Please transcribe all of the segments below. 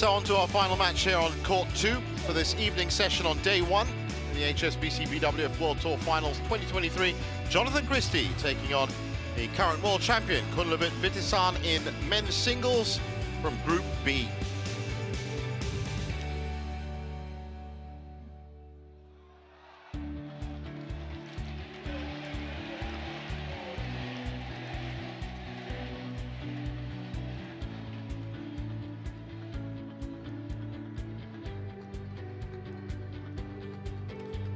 So on to our final match here on Court 2 for this evening session on day 1 in the HSBC BWF World Tour Finals 2023. Jonatan Christie taking on the current world champion, Kunlavut Vitidsarn, in men's singles from Group B.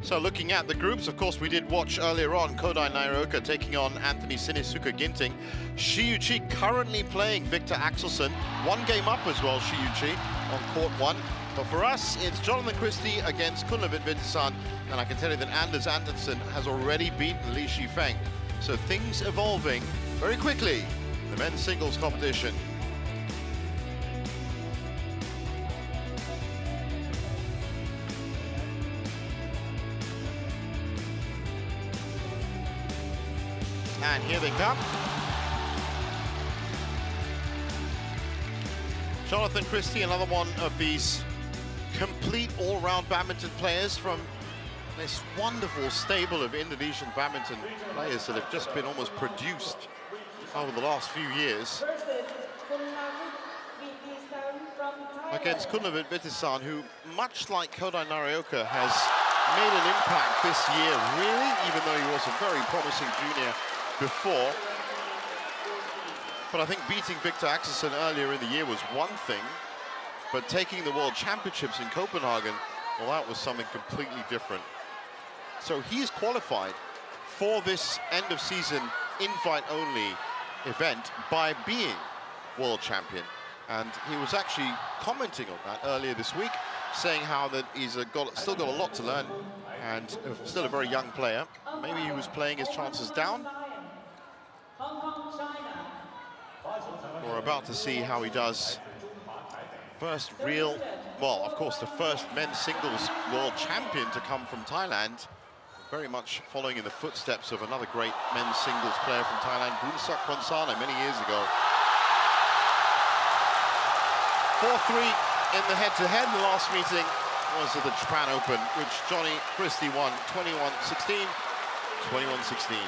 So looking at the groups, of course, we did watch earlier on Kodai Naraoka taking on Anthony Sinisuka Ginting. Shiyuchi currently playing Victor Axelsen. One game up as well, Shiyuchi, on Court 1. But for us, it's Jonatan Christie against Kunlavut Vitidsarn. And I can tell you that Anders Andersen has already beaten Li Shifeng. So things evolving very quickly in the men's singles competition. And here they come. Jonatan Christie, another one of these complete all-round badminton players from this wonderful stable of Indonesian badminton players that have just been almost produced over the last few years. Against Kunlavut Vitidsarn, who, much like Kodai Naraoka, has made an impact this year, really, even though he was a very promising junior before. But I think beating Victor Axelsen earlier in the year was one thing, but taking the World Championships in Copenhagen, well, that was something completely different. So he's qualified for this end-of-season invite-only event by being world champion. And he was actually commenting on that earlier this week, saying how that he's still got a lot to learn and still a very young player. Maybe he was playing his chances down. We're about to see how he does. First real, well, of course, the first men's singles world champion to come from Thailand. Very much following in the footsteps of another great men's singles player from Thailand, Bunsuk Ponsana, many years ago. 4-3 in the head-to-head. The last meeting was at the Japan Open, which Johnny Christie won 21-16, 21-16.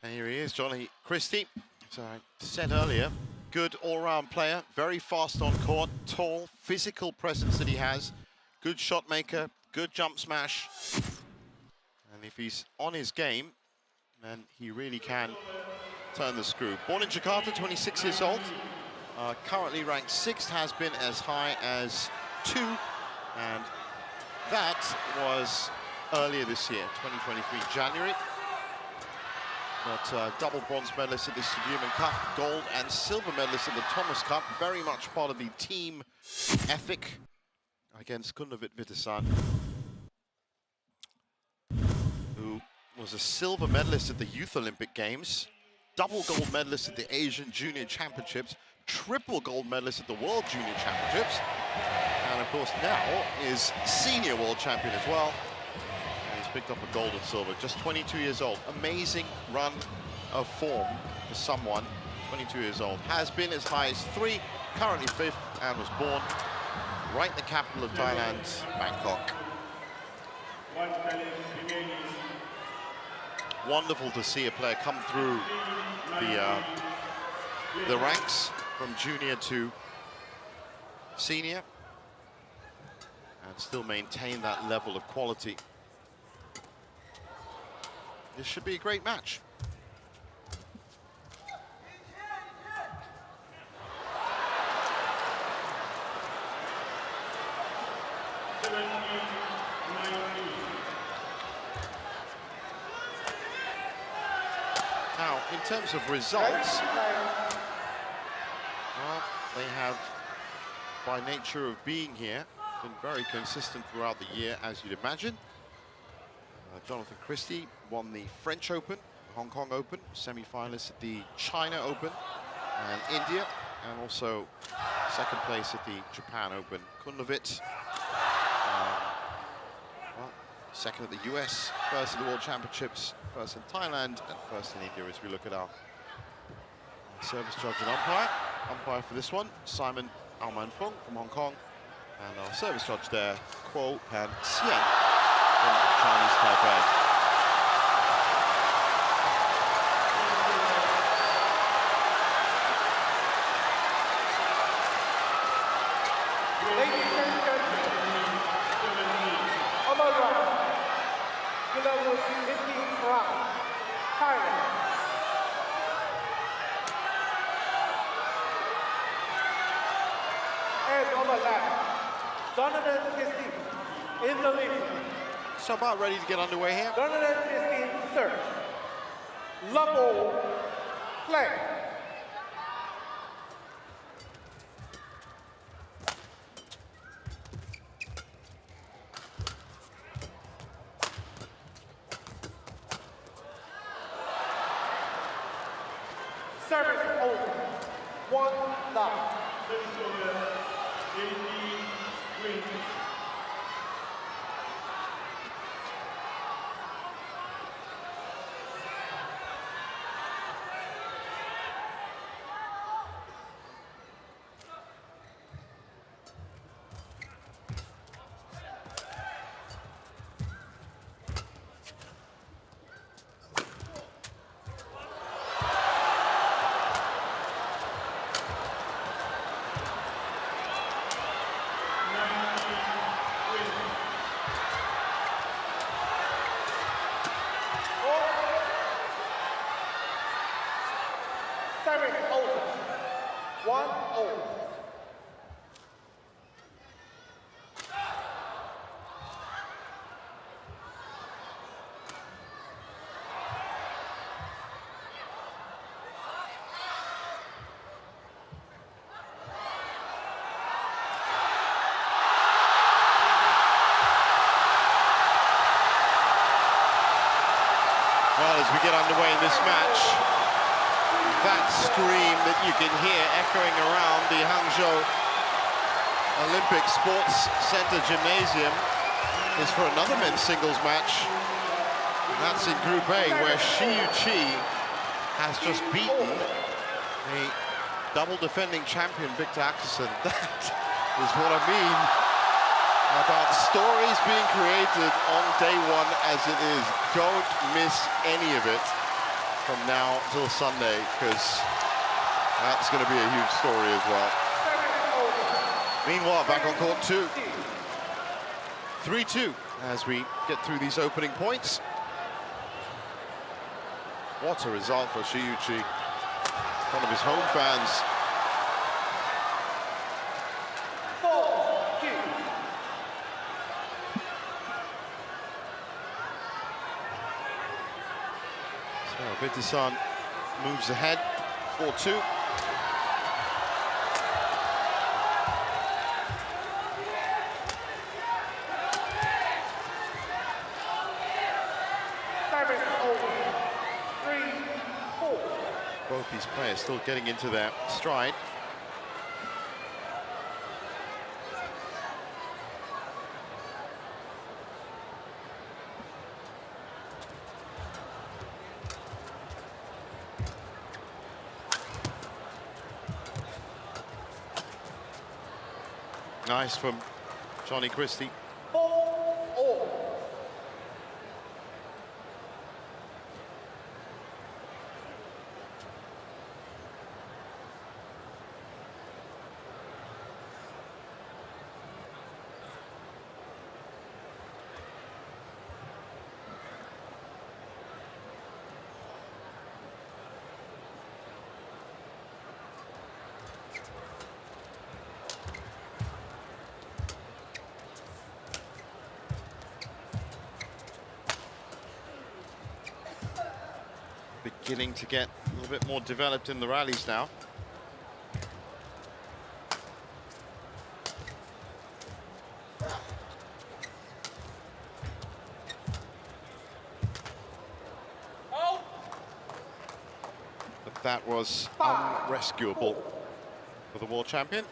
And here he is, Johnny Christie. As I said earlier, good all-round player, very fast on court, tall, physical presence that he has, good shot maker, good jump smash. And if he's on his game, then he really can turn the screw. Born in Jakarta, 26 years old, currently ranked 6th, has been as high as 2, and that was earlier this year, 2023, January. But double bronze medalist at the Sudirman Cup, gold and silver medalist at the Thomas Cup. Very much part of the team ethic against Kunlavut Vitidsarn, who was a silver medalist at the Youth Olympic Games, double gold medalist at the Asian Junior Championships, triple gold medalist at the World Junior Championships, and of course now is senior world champion as well. Picked up a gold and silver, just 22 years old. Amazing run of form for someone, 22 years old. Has been as high as 3, currently 5th, and was born right in the capital of Thailand, Bangkok. Wonderful to see a player come through the ranks from junior to senior and still maintain that level of quality. This should be a great match. terms of results, well, they have, by nature of being here, been very consistent throughout the year, as you'd imagine. Jonatan Christie won the French Open, Hong Kong Open, semi-finalist at the China Open and India, and also second place at the Japan Open. Kunlavut, well, second at the US, first at the World Championships, first in Thailand, and first in India as we look at our service judge and umpire. Umpire for this one, Simon Alman Fung from Hong Kong, and our service judge there, Kuo Pan Xian from Chinese Taipei. Ladies and gentlemen, on the right, Kunlavut Vitidsarn, Thailand. And on the left, Jonatan Christie in the lead. So about ready to get underway here. Jonatan Christie serve. Level play. Service over. 1-0. Service over. 1-0. Well, as we get underway in this match, that scream that you can hear echoing around the Hangzhou Olympic Sports Center Gymnasium is for another men's singles match. And that's in Group A, where Xiyu Qi has just beaten a double defending champion, Victor Axelsen. That is what I mean about stories being created on day one as it is. Don't miss any of it from now till Sunday, because that's going to be a huge story as well. Meanwhile, back on court 2. 3-2 as we get through these opening points. What a result for Xiyu Qi in front of his home fans. 4-2. So Vitidsarn moves ahead, 4-2. Service over. 3-4. Both these players still getting into their stride. Nice from Jonatan Christie. 4-4. Beginning to get little bit more developed in the rallies now. But that was unrescuable for the world champion.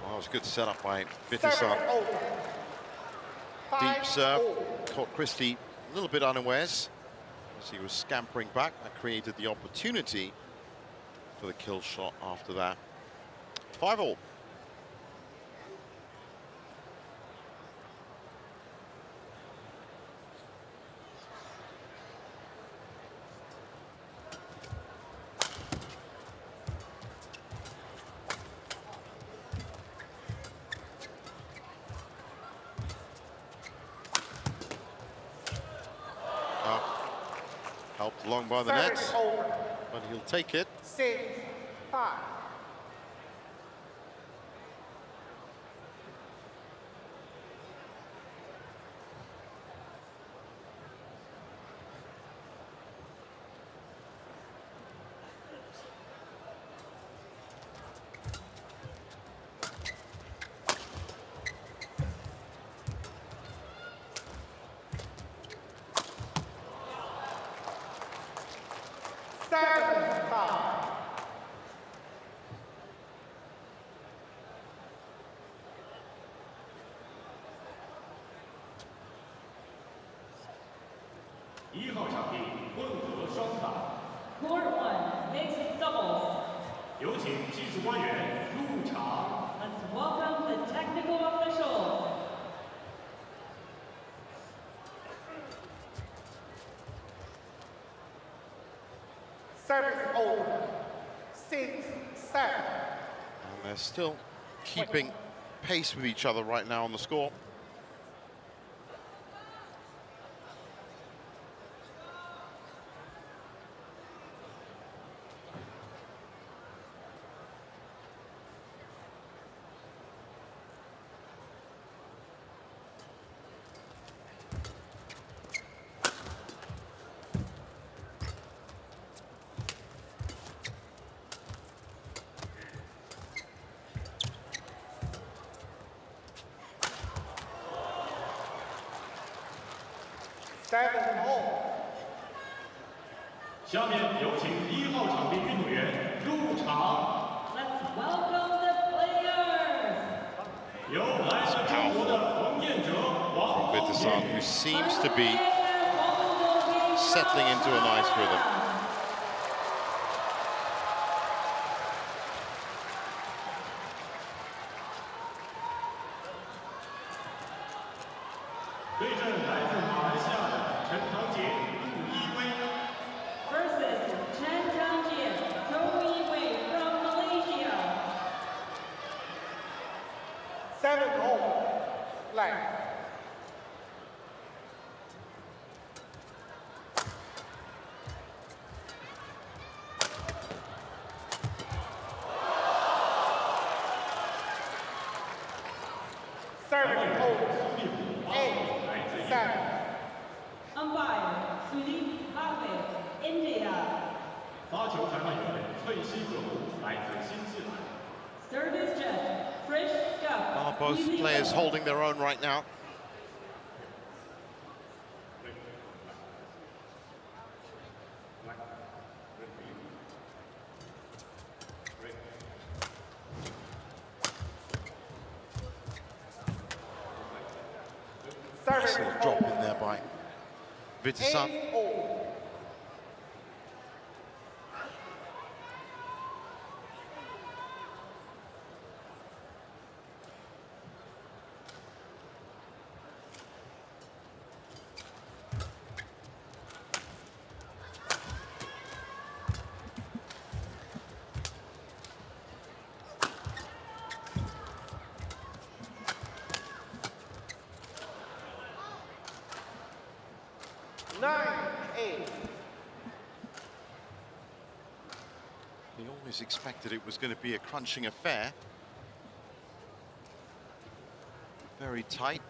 Well, it was a good setup by Vitidsarn. Deep serve, caught Christie a little bit unawares as he was scampering back. That created the opportunity for the kill shot after that. 5-all. Helped along by the net, but he'll take it. 6-5. Court 1, mixed doubles. 有请技术官员入场. Let's welcome the technical officials. Service over. 6-7. And they're still keeping pace with each other right now on the score.下面有请1号场地运动员入场. Let's welcome the players. 由来自中国的冯彦哲、王 Vitidsarn, who seems to be settling into a nice rhythm. Umpire Sudirman, India. 发球裁判员翠西格姆来自新西兰. Service judge Frisch Gup. Are both players holding their own right now? Nice little drop in there by Vitidsarn. 9-8. He always expected it was going to be a crunching affair. Very tight.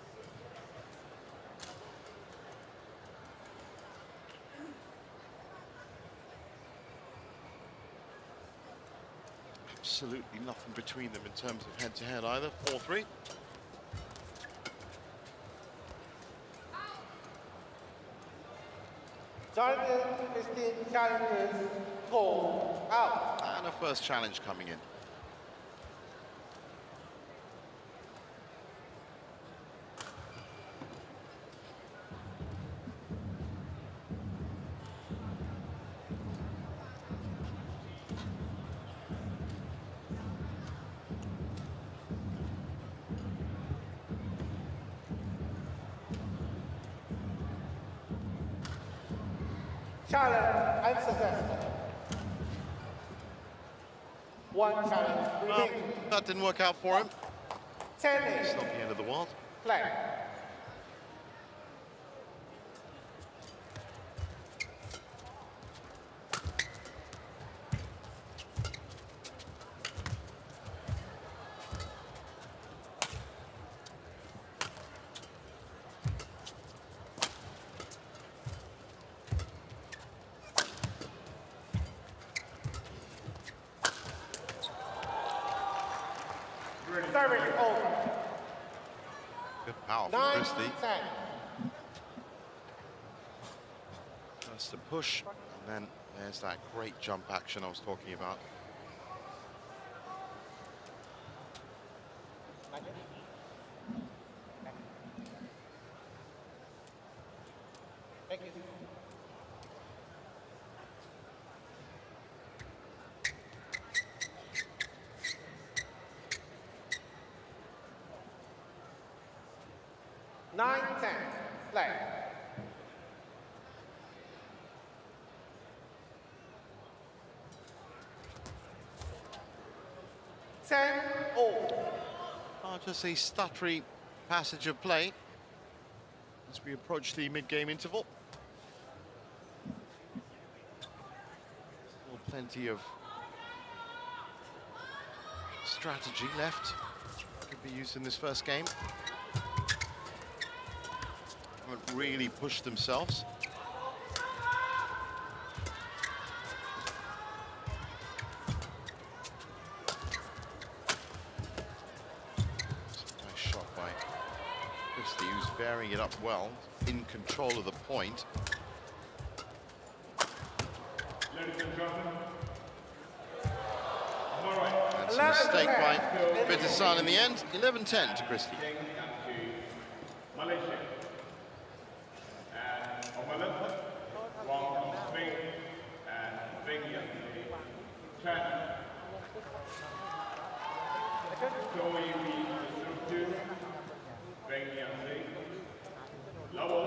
Absolutely nothing between them in terms of head-to-head either. 4-3. Jonatan Christie challenges Toll out. And a first challenge coming in. Challenge unsuccessful. One challenge remaining. That didn't work out for him. 10-8. It's not the end of the world. Play. Serving over. Good power from 9-10. Christie. First a push, and then there's that great jump action I was talking about. Thank you. Nine, 10, play. Just a stuttery passage of play as we approach the mid-game interval. Still plenty of strategy left. Could be used in this first game. Haven't really pushed themselves. Nice shot by Christie, who's varying it up well, in control of the point. Ladies and gentlemen, That's a mistake by Vitidsarn in the end. 11-10 to Christie. Malaysia. And on my left, Wang from Spain and Bengia, China. Joey B. Instructor, Bengia, Level.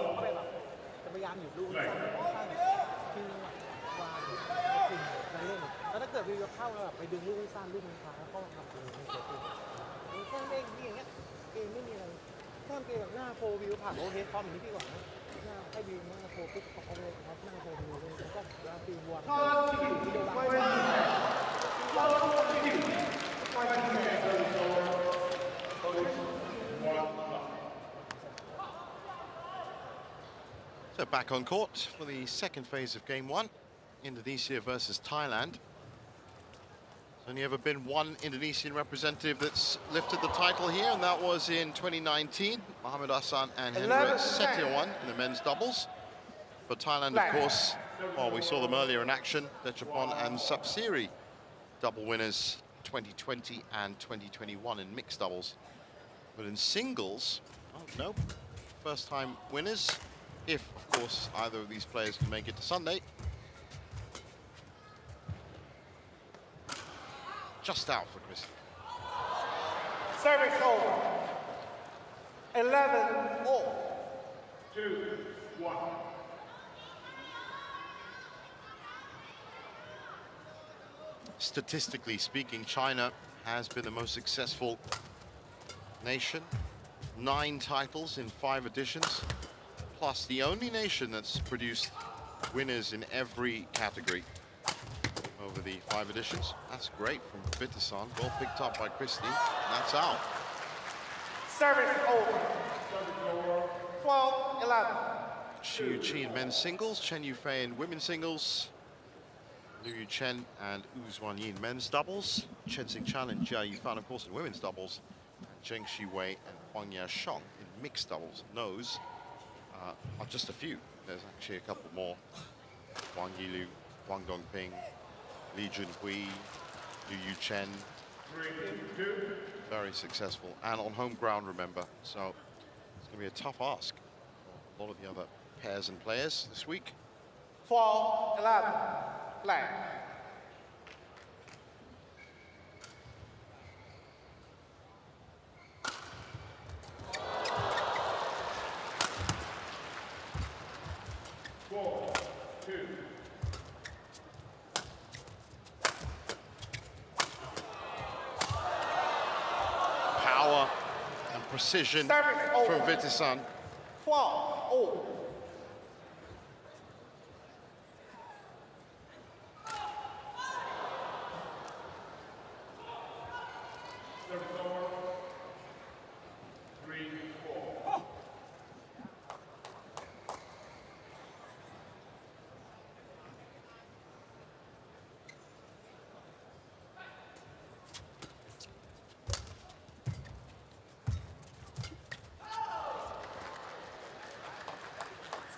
จะพยายามอยู่ลูก Play. คือวางในเล่นแล้วถ้าเกิดวิวเข้าแล้วแบบไปดึงลูกให้สั้นลูกมันช้าก็ทำเลยไม่เกิดขึ้นแค่เล่นอย่างเงี้ยเกมไม่มีอะไรแค่เกมแบบหน้าโฟวิวผักโอเคพร้อมอย่างนี้พี่ก่อนนะหน้าให้วิวหน้าโฟปุ๊บเขาเลยครับหน้าโฟวิวเลยแล้วก็แล้วฟิววางวิดีโอบาง So back on court for the second phase of game one, Indonesia versus Thailand. There's only ever been one Indonesian representative that's lifted the title here, and that was in 2019. Mohamed Hassan and Hendra Setiawan in the men's doubles. For Thailand, of course, well, we saw them earlier in action. Dechapon and Sapsiri, double winners 2020 and 2021 in mixed doubles. But in singles, oh no, first time winners. If, of course, either of these players can make it to Sunday. Just out for Christie. Service over. 11-all. 2-1. Statistically speaking, China has been the most successful nation. 9 titles in 5 editions. plus the only nation that's produced winners in every category over the 5 editions. That's great from Vitidsarn. Well picked up by Christie. That's out. Service over. 12-11. Xu Yuqi in men's singles, Chen Yufei in women's singles, Liu Yuchen and Wu Zuanyi in men's doubles, Chen Xingqian and Jia Yifan, of course, in women's doubles, and Zheng Xiwei and Huang Yashong in mixed doubles. And those are just a few. There's actually a couple more. Wang Yilu, Wang Dongping, Li Junhui, Liu Yuchen. Very successful, and on home ground, remember. So it's going to be a tough ask for a lot of the other pairs and players this week. 12-11. Blank. Power and precision from Vitidsarn. 12-0.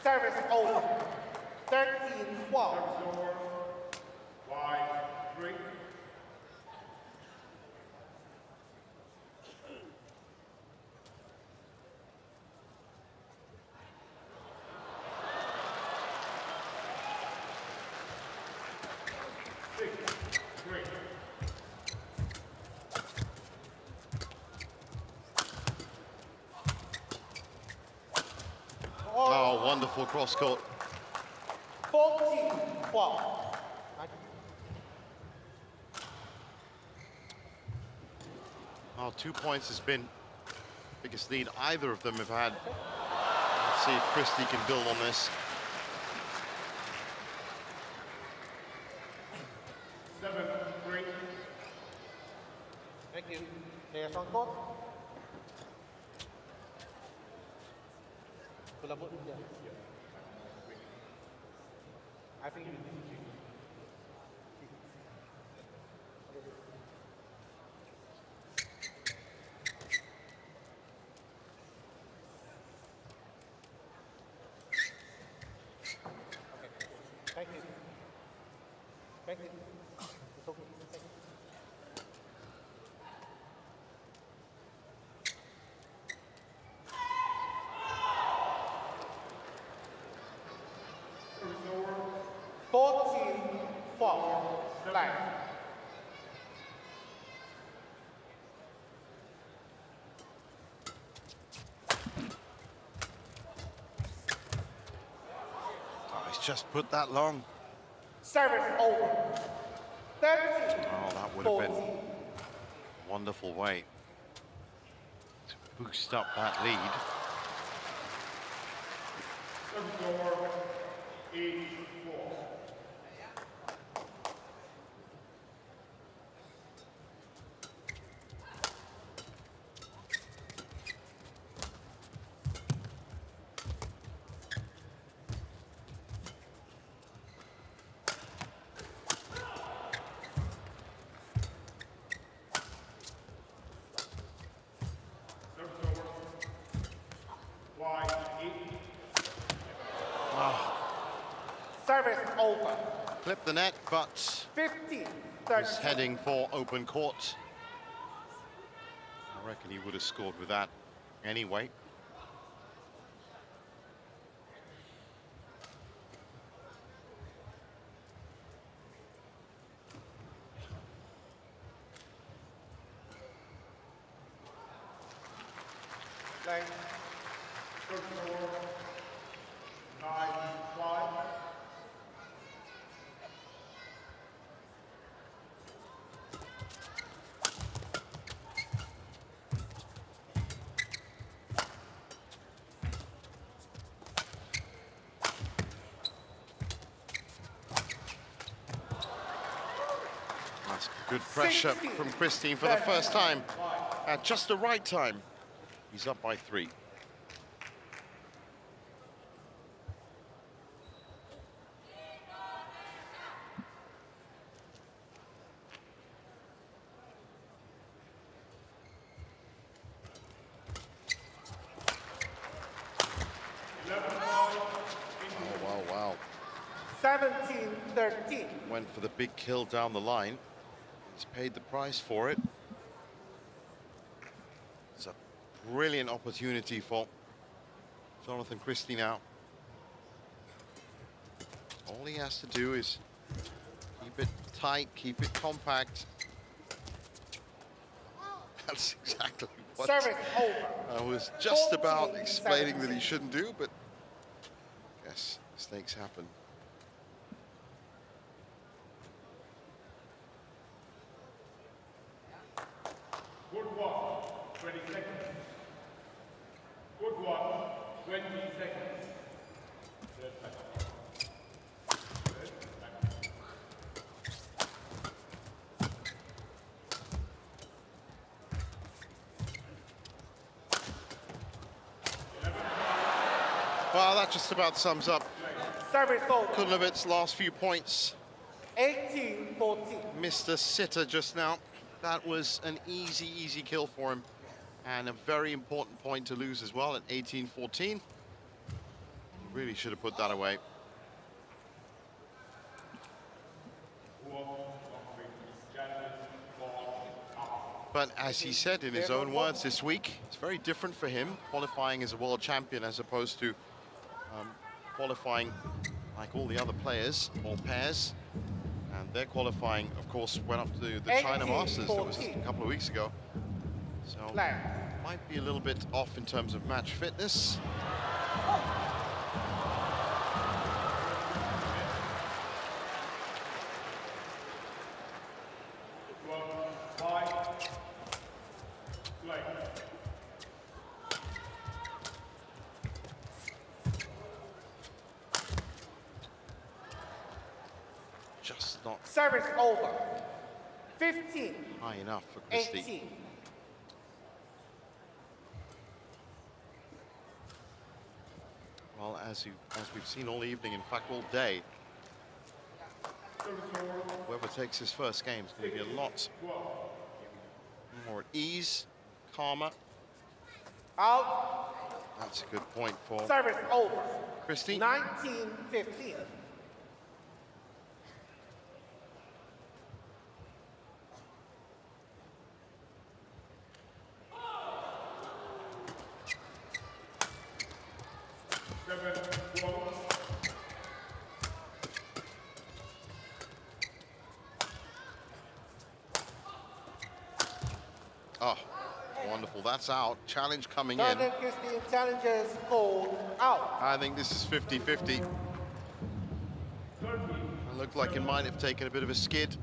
Service over. 13-12. Oh, wonderful cross court. 14-12. Oh, 2 points has been biggest lead either of them have had. Let's see if Christie can build on this. 7-3. Thank you. Players on court. Kunlavut, yeah. I think you Thank you. Thank you. It's okay. Thank you. Blank. Oh, he's just put that long. Service over. 13. Oh, that would have been a wonderful way to boost up that lead. Service over. Clipped the net, but 15. he's heading for open court. I reckon he would have scored with that anyway. Blank. 9-5. Good pressure from Christie for the first time at just the right time. He's up by 3. Oh, wow. 17-13. Went for the big kill down the line. He's paid the price for it. It's a brilliant opportunity for Jonatan Christie now. All he has to do is keep it tight, keep it compact. That's exactly what Service over. I was just about 14, explaining 17. that he shouldn't do, but yes, mistakes happen. Good one, 20 seconds. Good one, 20 seconds. Well, that just about sums up Service over. Kunlavut's last few points. 18-14. Missed a sitter just now. That was an easy kill for him. And a very important point to lose as well at 18-14. Really should have put that away. But as he said in his own words this week, it's very different for him qualifying as a world champion as opposed to qualifying like all the other players, all pairs. And their qualifying, of course, went up to the China Masters that was just a couple of weeks ago. So might be a little bit off in terms of match fitness. Just not Service over. 15. high enough for Christie. 18. Well, as we've seen all evening, in fact all day, whoever takes his first game is going to be a lot more at ease, calmer. Out. That's a good point for Service over. Christie. 19-15. Oh, wonderful. That's out. Challenge coming in. Jonatan Christie challenges called out. I think this is 50-50. It looked like it might have taken a bit of a skid.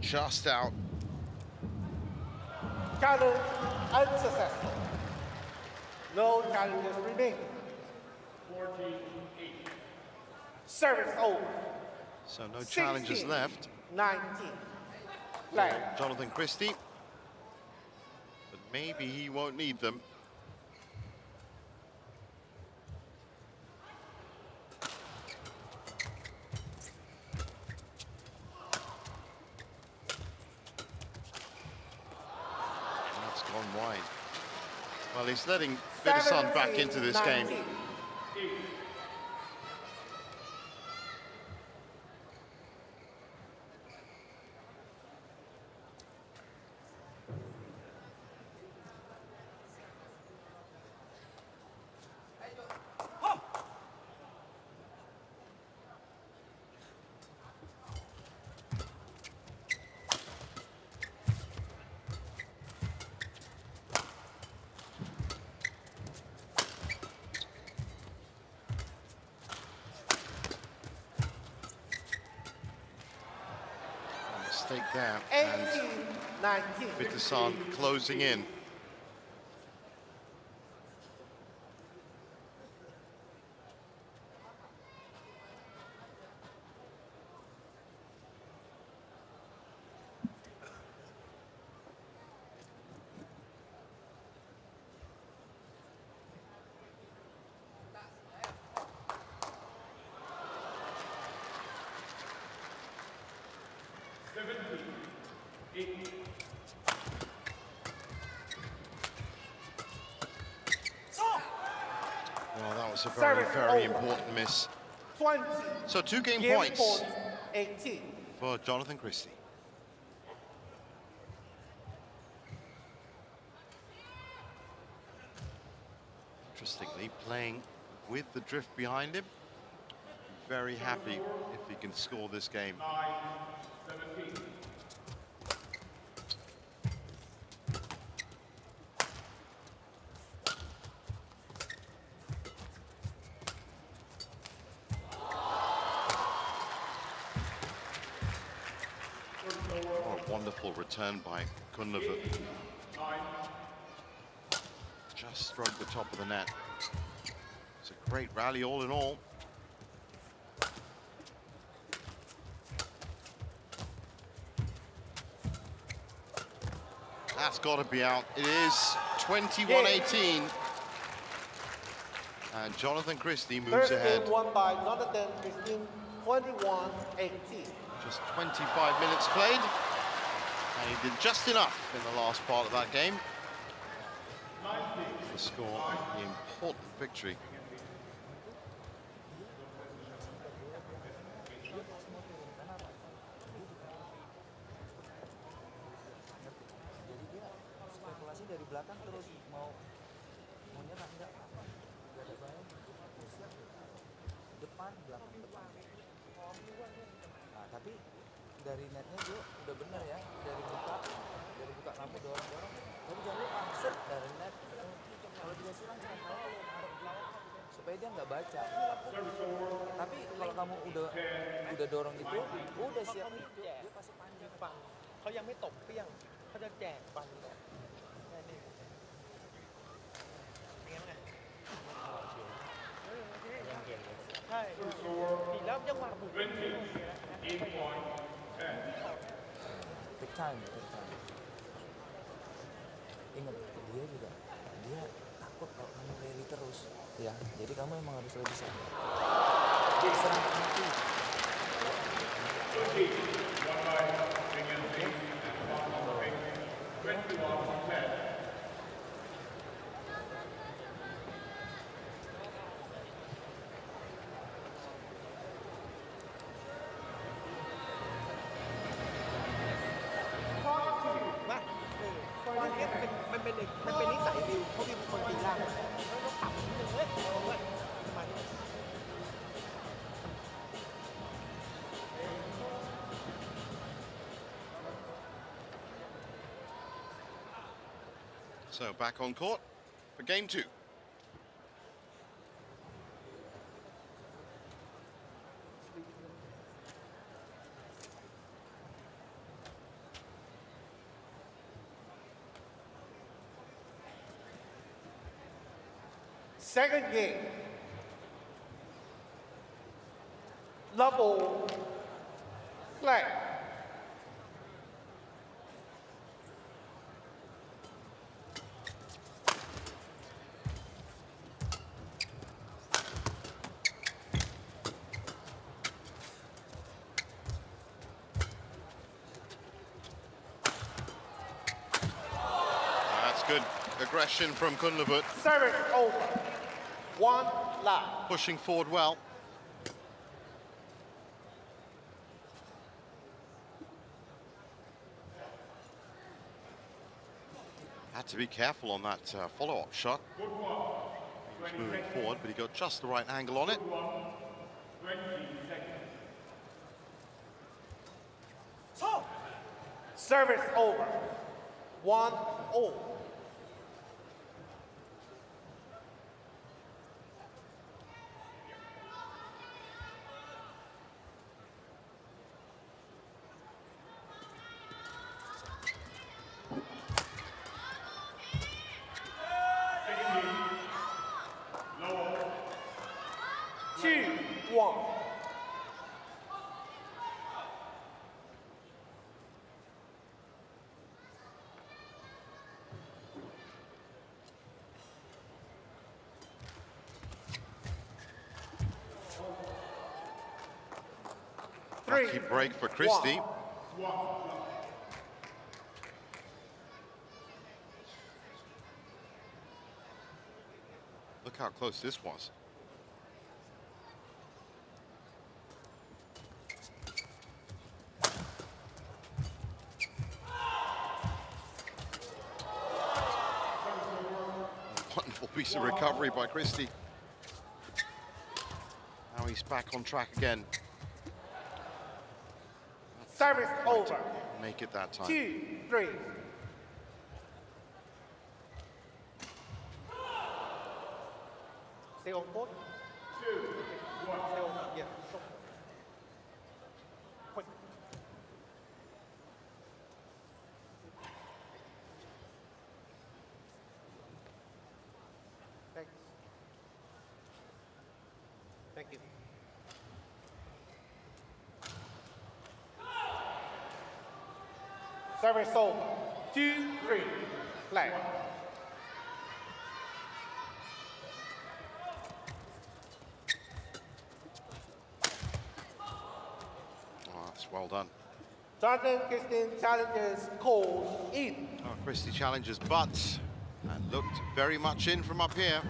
Just out. Challenge unsuccessful. No challenges remain. 14-8. Service over. So no challenges 16, left. 19. Flag. Jonatan Christie. But maybe he won't need them. Gone wide. Well, he's letting Vitidsarn back into this game. 19. there, 18, and 19. Vitidsarn closing in. Well, that was a very, very important miss. 20. So 2 game Game points point, 18. for Jonatan Christie. Interestingly, playing with the drift behind him. Very happy if he can score this game. 17. What a wonderful return by Kunlavut. Just struck the top of the net. It's a great rally all in all. That's got to be out. It is 21-18. And Jonatan Christie moves First ahead. game won by Jonatan Christie, 21-18. Just 25 minutes played. And he did just enough in the last part of that game to score the important victory. Spekulasi dari belakang terus mau nyerang enggak? Depan, belakang, depan. Nah, tapi dari netnya dia udah bener ya, dari buka kamu dorong. Tapi jangan lupa set dari net. Kalau dia silang jangan tahu supaya dia nggak baca. Tapi kalau kamu udah dorong itu, udah siap itu, dia pasti panjang. ฟังเขายังไม่ตบเปี้ยงเขาจะแจกฟันก่อนแค่นี้เป็นไงบ้างไงใช่ดีแล้วยังมาบุก Big time. Ingat dia juga, dia takut kalau kamu rally terus, ya. Jadi kamu emang harus lebih sabar. Serang mati.มาวันนี้มันเป็นนิสัยวิวเขาวิวเป็นคนตีล่างแล้วก็ขับนิดนึงเลยประมาณนี้ So back on court for game 2. Second game. Level flag. That's good aggression from Kunlavut, Service over. One love. pushing forward well. Had to be careful on that follow-up shot. He was moving forward, but he got just the right angle on it. Service over. 1-0. Lucky break for Christie. Look how close this was. Wonderful piece of recovery by Christie. Now he's back on track again. Service over. Make it that time. 2-3. Stay on court. 2-1. Stay on court. Yeah. Stop. Quick. Thanks. Thank you. Service over. 2-3. Play. Oh, that's well done. Jonatan Christie challenges called in. Oh, Christie challenges, but that looked very much in from up here.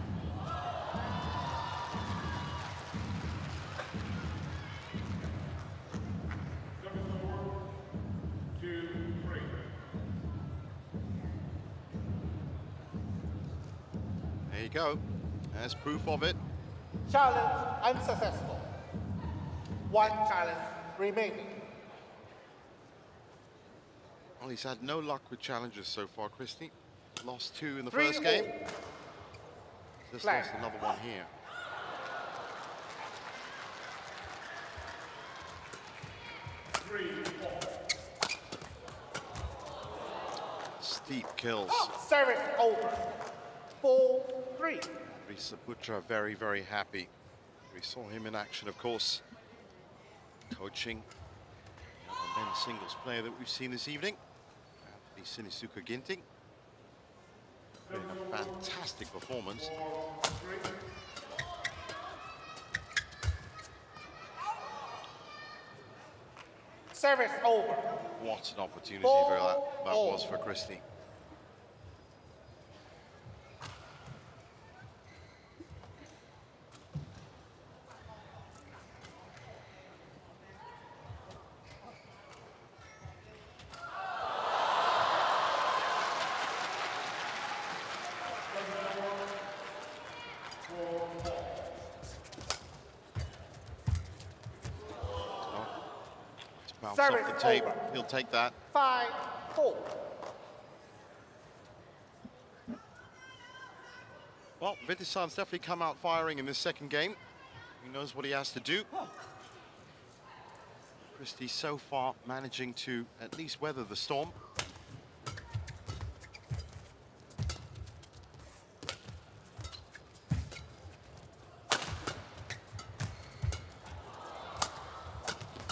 There you go. There's proof of it. Challenge unsuccessful. One challenge remaining. Well, he's had no luck with challenges so far, Christie. Lost 2 in the 3 first game. more. Just Flag. lost another one here. Steep kills. Service over. 4-3. Risaputra very, very happy. We saw him in action, of course, coaching the men's singles player that we've seen this evening, the Sinisuka Ginting. Been a fantastic performance. Service over. What an opportunity that was for Christie. Bounce off the tape. Over. He'll take that. 5-4. Well, Vitidsarn's definitely come out firing in this second game. He knows what he has to do. Christie so far managing to at least weather the storm.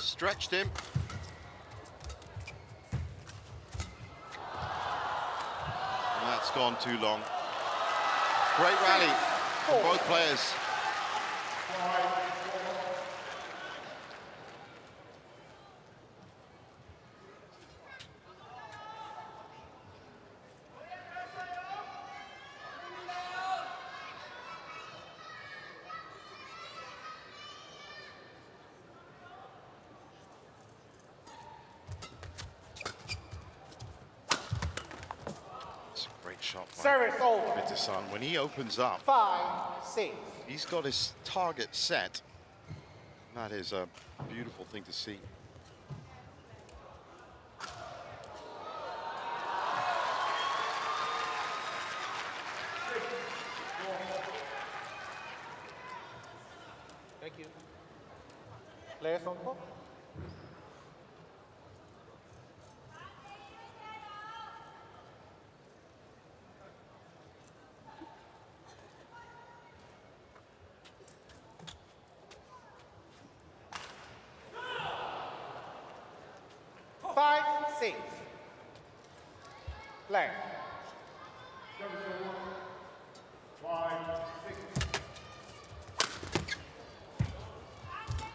Stretched him. And that's gone too long. Great rally for both players. Shot by Service over. Vitidsarn. When he opens up, 5-6. he's got his target set. That is a beautiful thing to see. Thank you. Players on court. Play.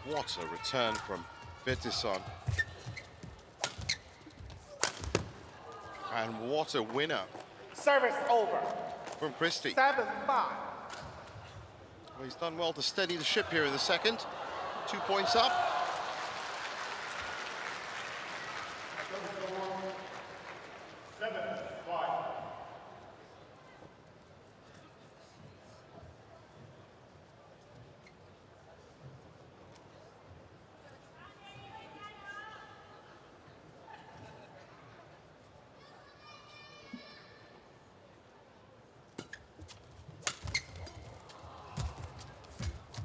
What a return from Vitidsarn. And what a winner Service over. from Christie. 7-5. Well, he's done well to steady the ship here in the second. 2 points up.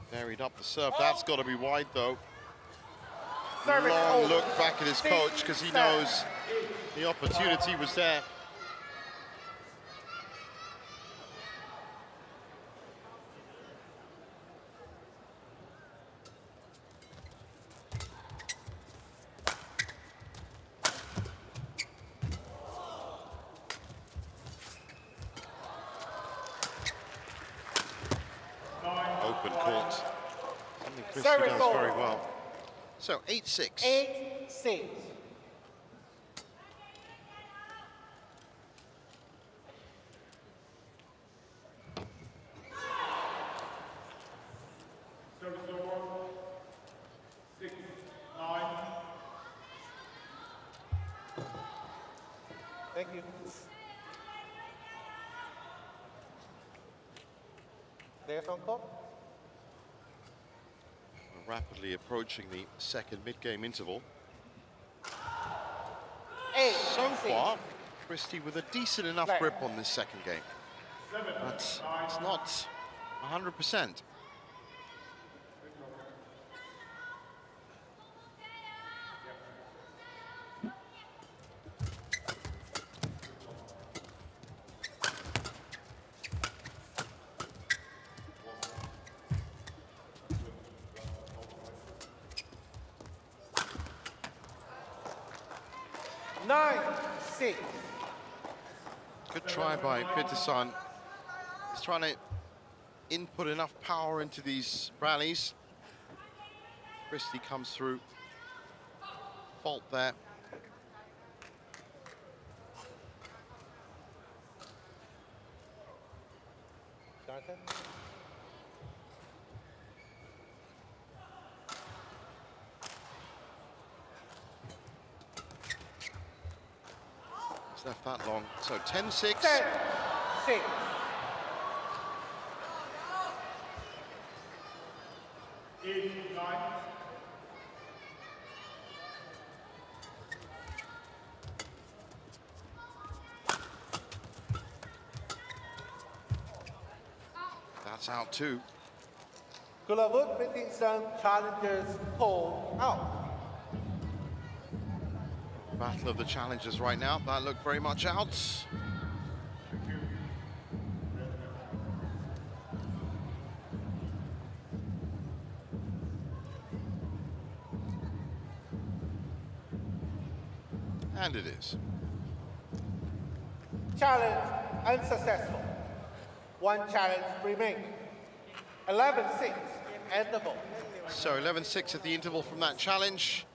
Buried up the serve. That's got to be wide, though. Service Long over. look back at his coach because he knows the opportunity was there. Open court. Something Christie Service does over. very well. So 8-6. 8-6. Thank you. There's on court. We're rapidly approaching the second mid-game interval. 8. So far, Christie with a decent enough grip on this second game. But it's not 100%. Nine, 6. Good try by Vitidsarn. He's trying to input enough power into these rallies. Christie comes through. Fault there. Jonathan. It's left that long. So 10-6. 10, 6. That's out too. Kunlavut Vitidsarn challenges pole out. Battle of the challengers right now. That looked very much out. And it is. Challenge unsuccessful. One challenge remaining. 11-6. End the ball. So 11-6 at the interval from that challenge.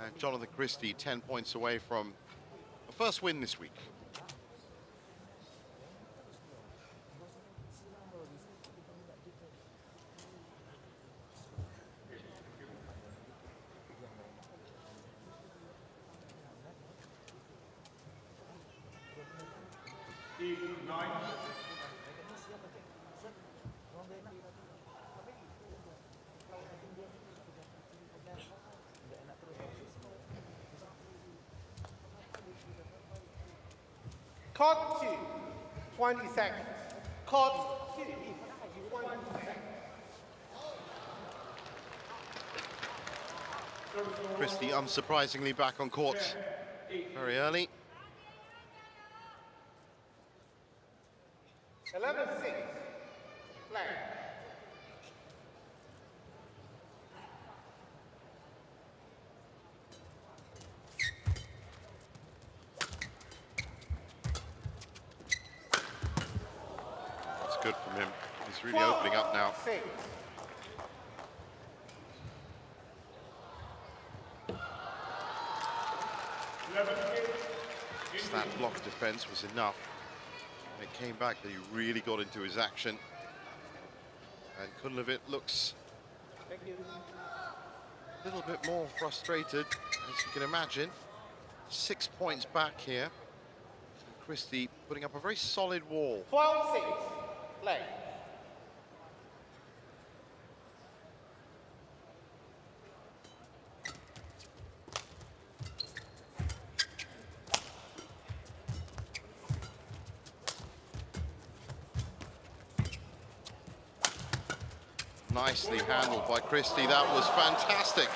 And Jonatan Christie 10 points away from the first win this week. Court 2, 20 seconds. Court 2, 20 seconds. Christie unsurprisingly back on court very early. 11-6. Play. That's good from him. He's really opening up now. 6. Just that block defense was enough. And it came back that he really got into his action. And Kunlavut looks a little bit more frustrated, as you can imagine. 6 points back here. Christie putting up a very solid wall. 12-6, play. Nicely handled by Christie. That was fantastic.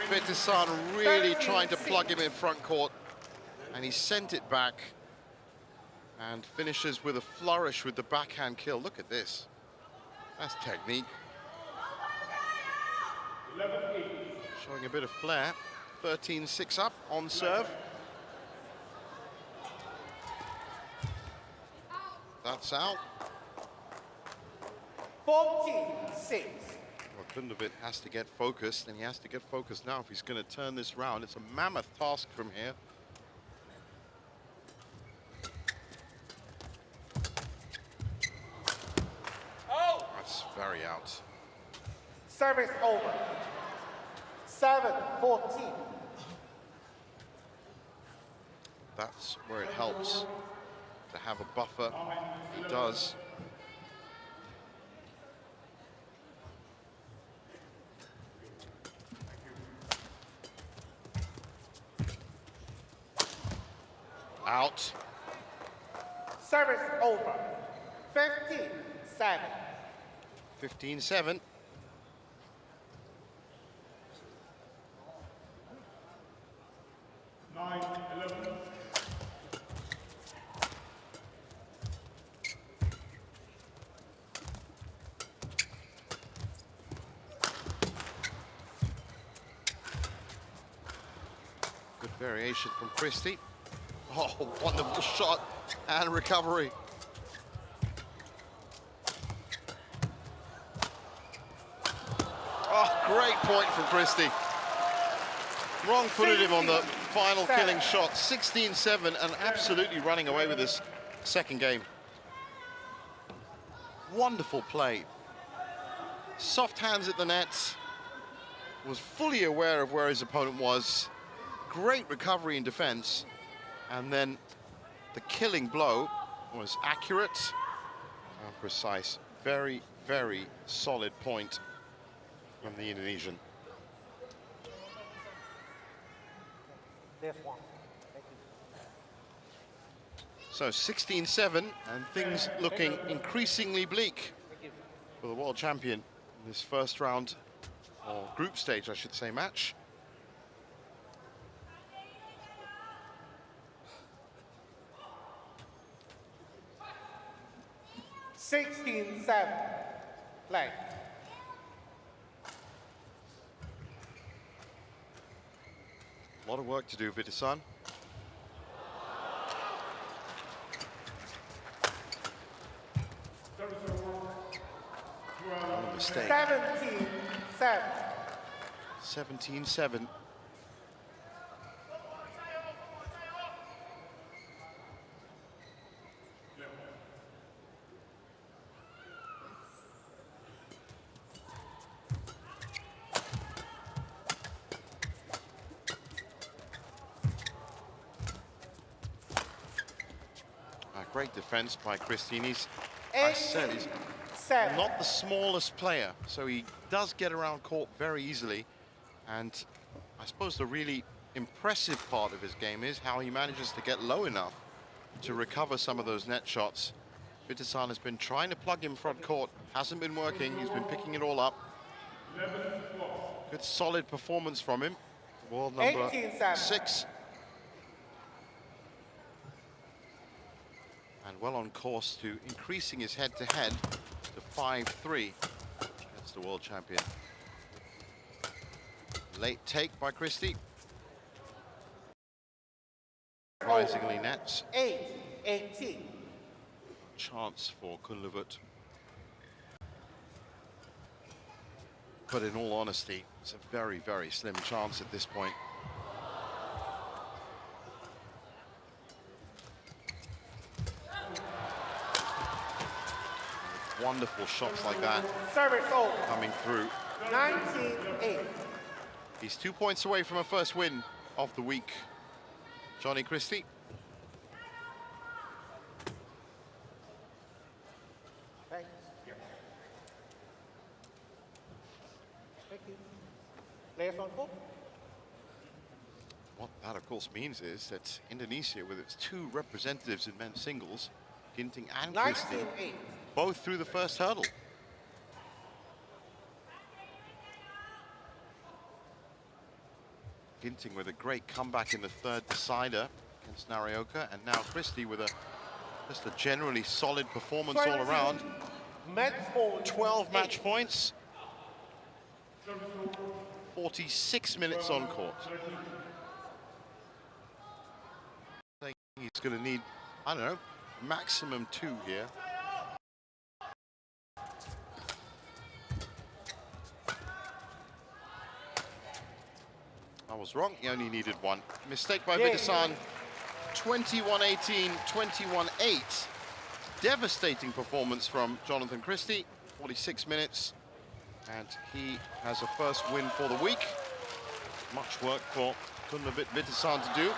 Vitidsarn really trying to plug him in front court, and he sent it back and finishes with a flourish with the backhand kill. Look at this. That's technique. Showing a bit of flair. 13-6 up on serve. That's out. 14-6. Well, Kunlavut has to get focused, and he has to get focused now if he's going to turn this round. It's a mammoth task from here. Oh! That's very out. Service over. 7-14. That's where it helps to have a buffer. He does. Out. Service over. 15-7. 15-7. Good variation from Christie. Oh, wonderful shot and recovery. Oh, great point from Christie. Wrong-footed him on the final killing shot. 16-7 and absolutely running away with this second game. Wonderful play. Soft hands at the net. Was fully aware of where his opponent was. Great recovery in defense. And then the killing blow was accurate and precise. Very, very solid point from the Indonesian. So 16-7 and things looking increasingly bleak for the world champion in this first round, or group stage, I should say, match. Play. A lot of work to do, Vitidsarn. No mistake. 17-7. 17-7. Great defense by Christie. I said, he's not the smallest player, so he does get around court very easily. And I suppose the really impressive part of his game is how he manages to get low enough to recover some of those net shots. Vitidsarn has been trying to plug him front court, hasn't been working. He's been picking it all up. Good solid performance from him. World number 6. And well on course to increasing his head-to-head to 5-3 against the world champion. Late take by Christie. Surprisingly nets. 8-18. Chance for Kunlavut. But in all honesty, it's a very, very slim chance at this point. Wonderful shots like that Service over. coming through. 19-8. He's 2 points away from a first win of the week. Jonatan Christie. Thanks. Thank you. Players on court. What that, of course, means is that Indonesia, with its 2 representatives in men's singles, Ginting and Christie, 19-8. both through the first hurdle. Ginting with a great comeback in the third decider against Narioka, and now Christie with just a generally solid performance all around. Match point. 12 match points. 46 minutes on court. I think he's going to need, I don't know, maximum 2 here. I was wrong, he only needed 1. Mistake by Vitidsarn. 21-18, 21-8. Devastating performance from Jonatan Christie. 46 minutes. And he has a first win for the week. Much work for Kunlavut Vitidsarn to do.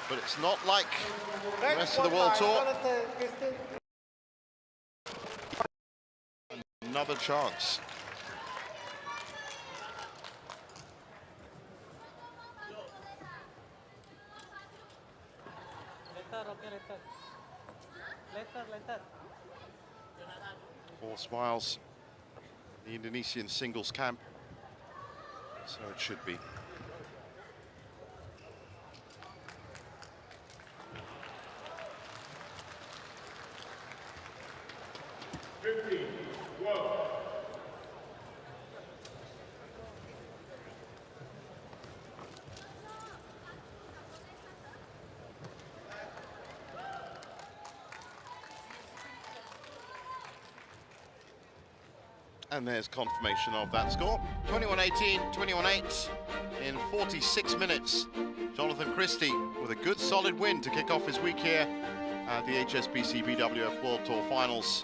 But it's not like the rest of the World Tour. Another chance. Later. 4 smiles. The Indonesian singles camp. So it should be. And there's confirmation of that score. 21-18, 21-8 in 46 minutes. Jonatan Christie with a good solid win to kick off his week here at the HSBC BWF World Tour Finals.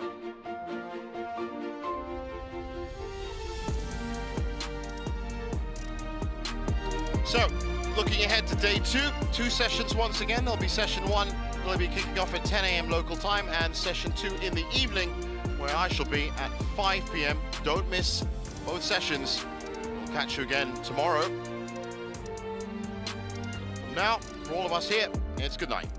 So, looking ahead to day 2, 2 sessions once again. There'll be session 1, will be kicking off at 10 AM local time, and session 2 in the evening, where I shall be at 5 PM. Don't miss both sessions. We'll catch you again tomorrow. From now, for all of us here, it's good night.